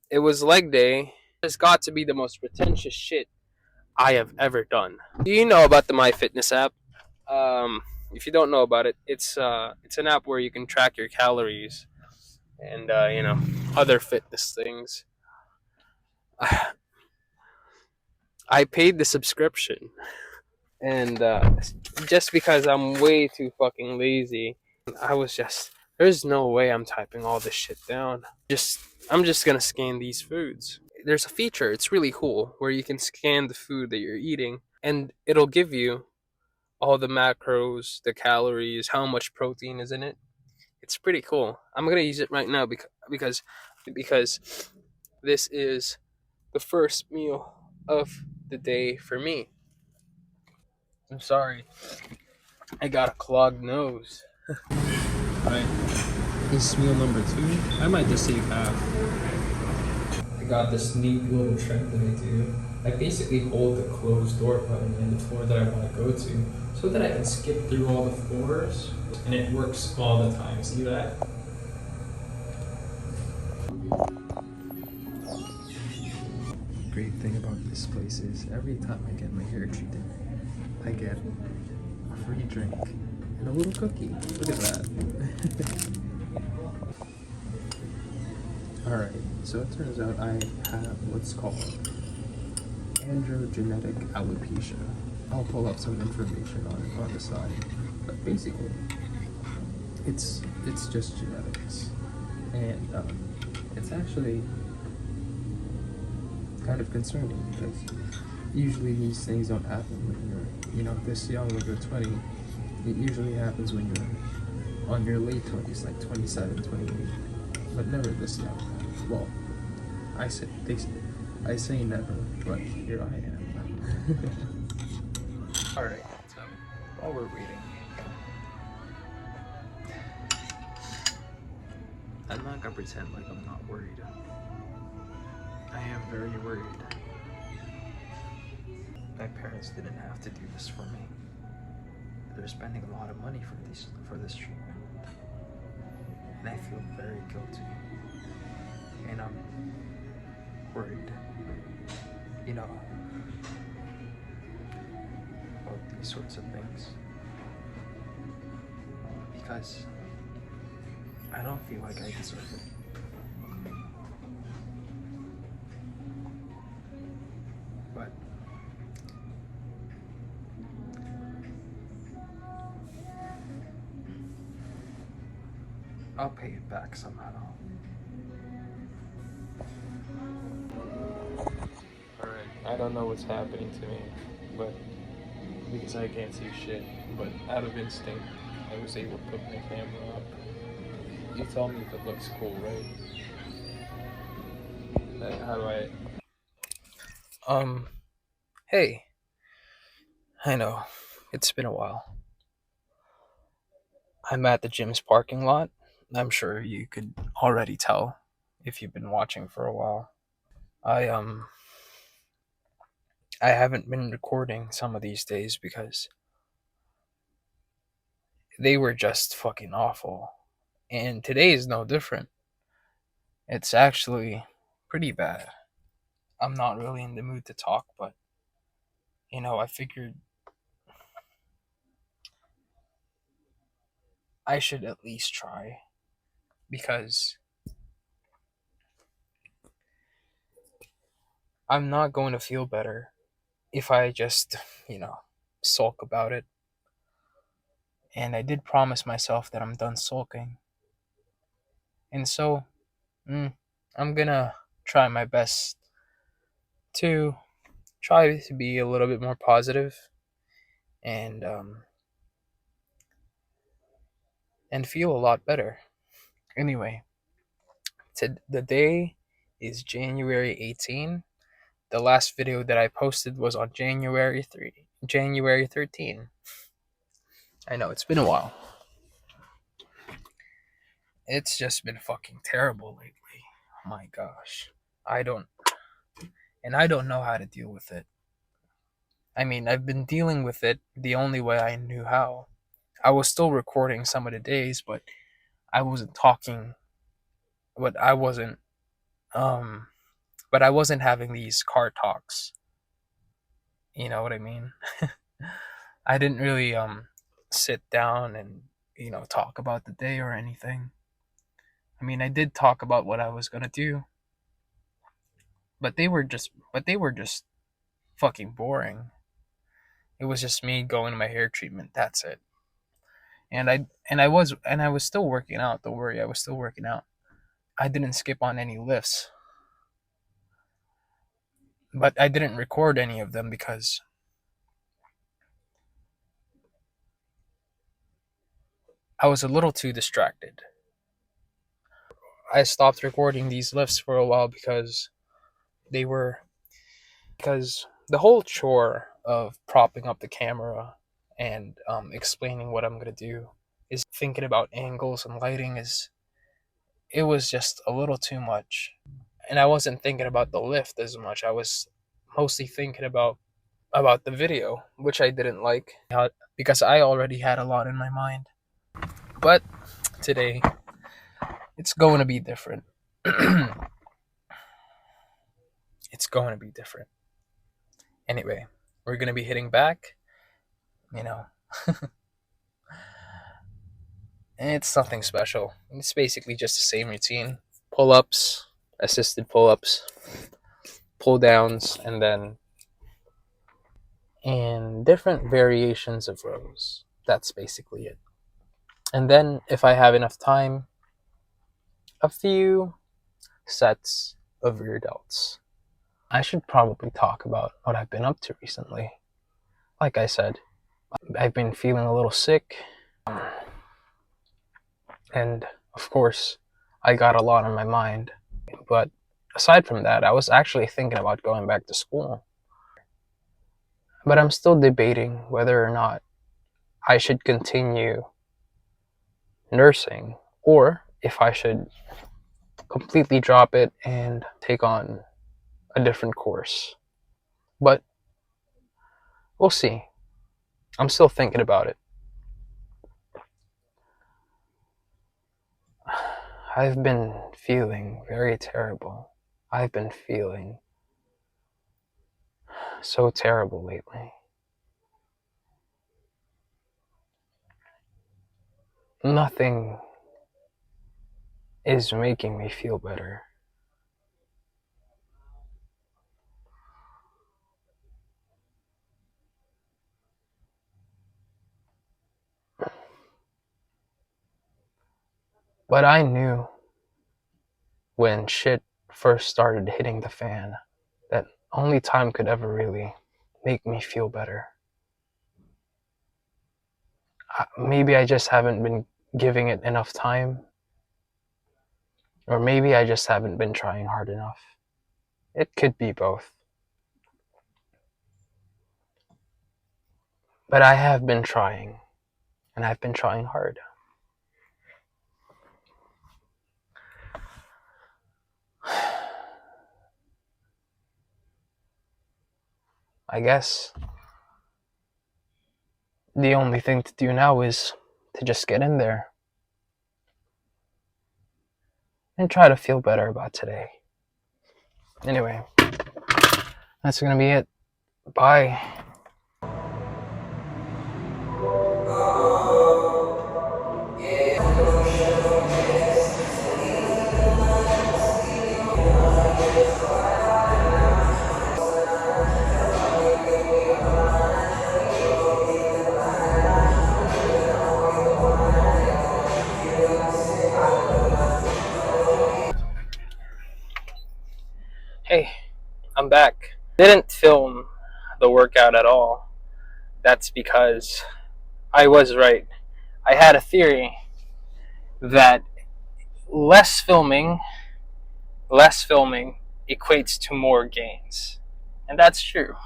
It was leg day. It's got to be the most pretentious shit I have ever done. Do you know about the MyFitness app? Um, if you don't know about it, it's an app where you can track your calories and other fitness things. I paid the subscription, and just because I'm way too fucking lazy, I was just there's no way I'm typing all this shit down. Just I'm just gonna scan these foods. There's a feature, it's really cool, where you can scan the food that you're eating, and it'll give you all the macros, the calories, how much protein is in it. It's pretty cool. I'm gonna use it right now because this is the first meal of the day for me. I'm sorry, I got a clogged nose. Right, this is meal number two. I might just save half. I got this neat little trick that I do. I basically hold the closed door button in the floor that I want to go to so that I can skip through all the floors, and it works all the time. See that? Great thing about this place is every time I get my hair treated, I get a free drink and a little cookie. Look at that. Alright, so it turns out I have what's called Androgenetic Alopecia. I'll pull up some information on it on the side. But basically, it's just genetics. And it's actually kind of concerning because usually these things don't happen when you're this young. When you're 20, it usually happens when you're on your late 20s, like 27, 28, but never this young. Well, I say never, but here I am. All right, so while we're waiting, I'm not gonna pretend like I'm not worried. I am very worried. My parents didn't have to do this for me. They're spending a lot of money for this treatment, and I feel very guilty. And I'm worried, about these sorts of things because I don't feel like I deserve it. But I'll pay it back somehow. Alright, I don't know what's happening to me, but because I can't see shit, but out of instinct, I was able to put my camera up. You tell me if it looks cool, right? How do I... Hey, I know, it's been a while. I'm at the gym's parking lot. I'm sure you could already tell if you've been watching for a while. I, I haven't been recording some of these days because they were just fucking awful. And today is no different. It's actually pretty bad. I'm not really in the mood to talk, but I figured I should at least try because I'm not going to feel better if I just, sulk about it. And I did promise myself that I'm done sulking. And so, I'm gonna try my best to try to be a little bit more positive and feel a lot better. Anyway, the day is January 18. The last video that I posted was on January 13. I know it's been a while. It's just been fucking terrible lately. Oh my gosh. I don't know how to deal with it. I mean, I've been dealing with it the only way I knew how. I was still recording some of the days, but I wasn't talking, but I wasn't But I wasn't having these car talks. You know what I mean? I didn't really sit down and talk about the day or anything. I mean, I did talk about what I was gonna do, but they were just fucking boring. It was just me going to my hair treatment. That's it. And I was still working out. Don't worry, I was still working out. I didn't skip on any lifts, but I didn't record any of them because I was a little too distracted. I stopped recording these lifts for a while they were because the whole chore of propping up the camera and explaining what I'm gonna do is thinking about angles and lighting is it was just a little too much. And I wasn't thinking about the lift as much. I was mostly thinking about the video, which I didn't like because I already had a lot in my mind. But today, it's going to be different. It's going to be different. Anyway, we're going to be hitting back, you know. And it's nothing special. It's basically just the same routine. Pull-ups, assisted pull-ups, pull-downs, and different variations of rows. That's basically it. And then, if I have enough time, a few sets of rear delts. I should probably talk about what I've been up to recently. Like I said, I've been feeling a little sick. And of course, I got a lot on my mind. But aside from that, I was actually thinking about going back to school. But I'm still debating whether or not I should continue nursing or if I should completely drop it and take on a different course. But we'll see. I'm still thinking about it. I've been feeling very terrible. I've been feeling so terrible lately. Nothing is making me feel better. But I knew when shit first started hitting the fan that only time could ever really make me feel better. Maybe I just haven't been giving it enough time, or maybe I just haven't been trying hard enough. It could be both. But I have been trying, and I've been trying hard. I guess the only thing to do now is to just get in there and try to feel better about today. Anyway, that's gonna be it. Bye. Hey, I'm back. Didn't film the workout at all. That's because I was right. I had a theory that less filming equates to more gains. And that's true.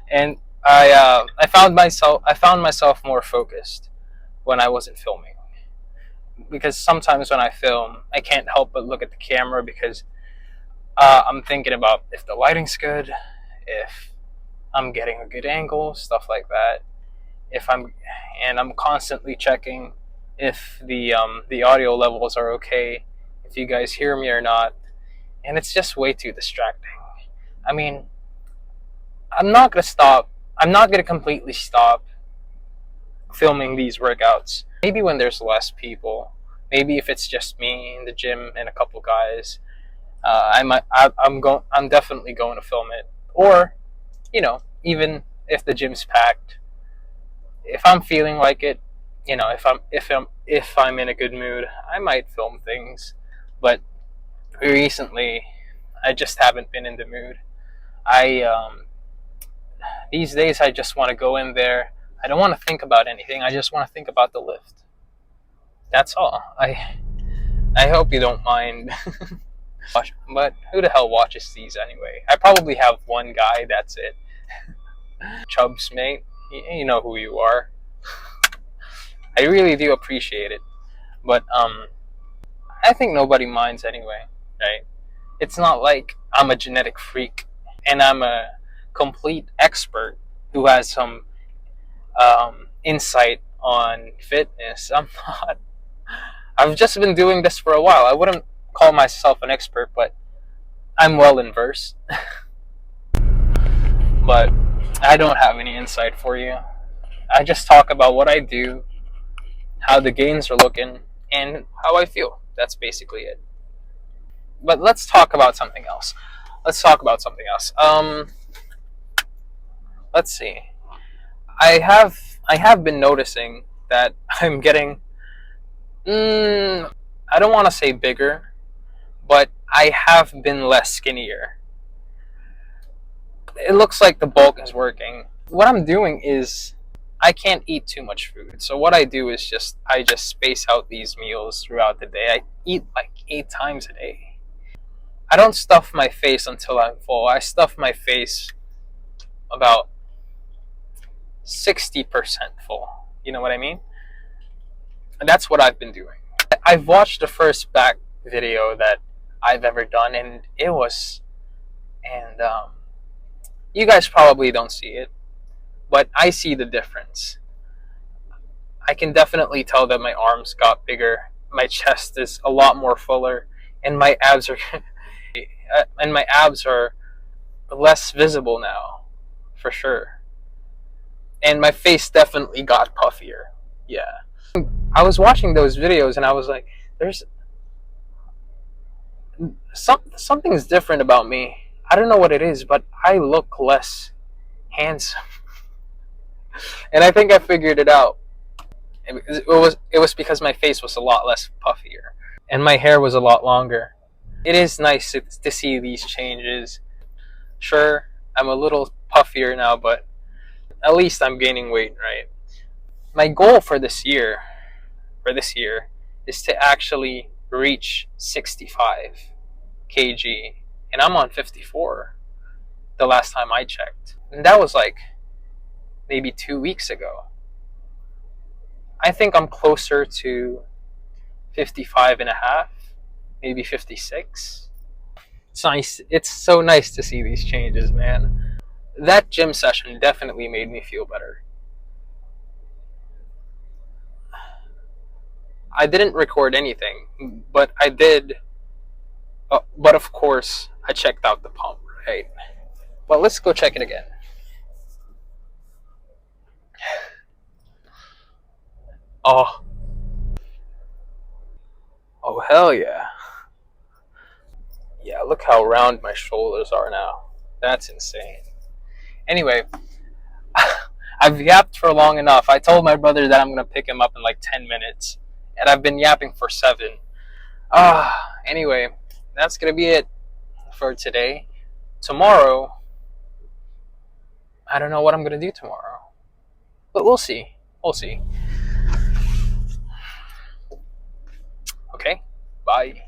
And I found myself more focused when I wasn't filming. Because sometimes when I film, I can't help but look at the camera because I'm thinking about if the lighting's good, if I'm getting a good angle, stuff like that. I'm constantly checking if the audio levels are okay, if you guys hear me or not, and it's just way too distracting. I mean, I'm not gonna stop. I'm not gonna completely stop filming these workouts. Maybe when there's less people. Maybe if it's just me in the gym and a couple guys, I'm definitely going to film it. Or, even if the gym's packed, if I'm feeling like it, if I'm in a good mood, I might film things. But recently, I just haven't been in the mood. I These days I just want to go in there. I don't want to think about anything. I just want to think about the lift. That's all. I hope you don't mind. But who the hell watches these anyway? I probably have one guy, that's it. Chubbs, mate. You know who you are. I really do appreciate it. But I think nobody minds anyway, right? It's not like I'm a genetic freak and I'm a complete expert who has some insight on fitness. I'm not. I've just been doing this for a while. I wouldn't call myself an expert, but I'm well versed. But I don't have any insight for you. I just talk about what I do, how the gains are looking, and how I feel. That's basically it. But let's talk about something else. Let's see. I have been noticing that I'm getting I don't want to say bigger, but I have been less skinnier. It looks like the bulk is working. What I'm doing is I can't eat too much food. So what I do is I just space out these meals throughout the day. I eat like 8 times a day. I don't stuff my face until I'm full. I stuff my face about 60% full. You know what I mean? And that's what I've been doing. I've watched the first back video that I've ever done, and you guys probably don't see it, but I see the difference. I can definitely tell that my arms got bigger, my chest is a lot more fuller, and my abs are less visible now, for sure. And my face definitely got puffier. Yeah. I was watching those videos and I was like, there's something's different about me. I don't know what it is, but I look less handsome. And I think I figured it out. It was because my face was a lot less puffier and my hair was a lot longer. It is nice to see these changes. Sure, I'm a little puffier now, but at least I'm gaining weight, right? My goal for this year is to actually reach 65 kg, and I'm on 54 the last time I checked, and that was like maybe 2 weeks ago. I think I'm closer to 55 and a half, maybe 56. It's so nice to see these changes, man. That gym session definitely made me feel better. I didn't record anything, but I did. But of course, I checked out the pump, right? But let's go check it again. Oh, oh hell yeah. Yeah, look how round my shoulders are now. That's insane. Anyway, I've yapped for long enough. I told my brother that I'm gonna pick him up in like 10 minutes, and I've been yapping for 7. Anyway, that's gonna be it for today. Tomorrow, I don't know what I'm gonna do tomorrow, but we'll see. We'll see. Okay, bye.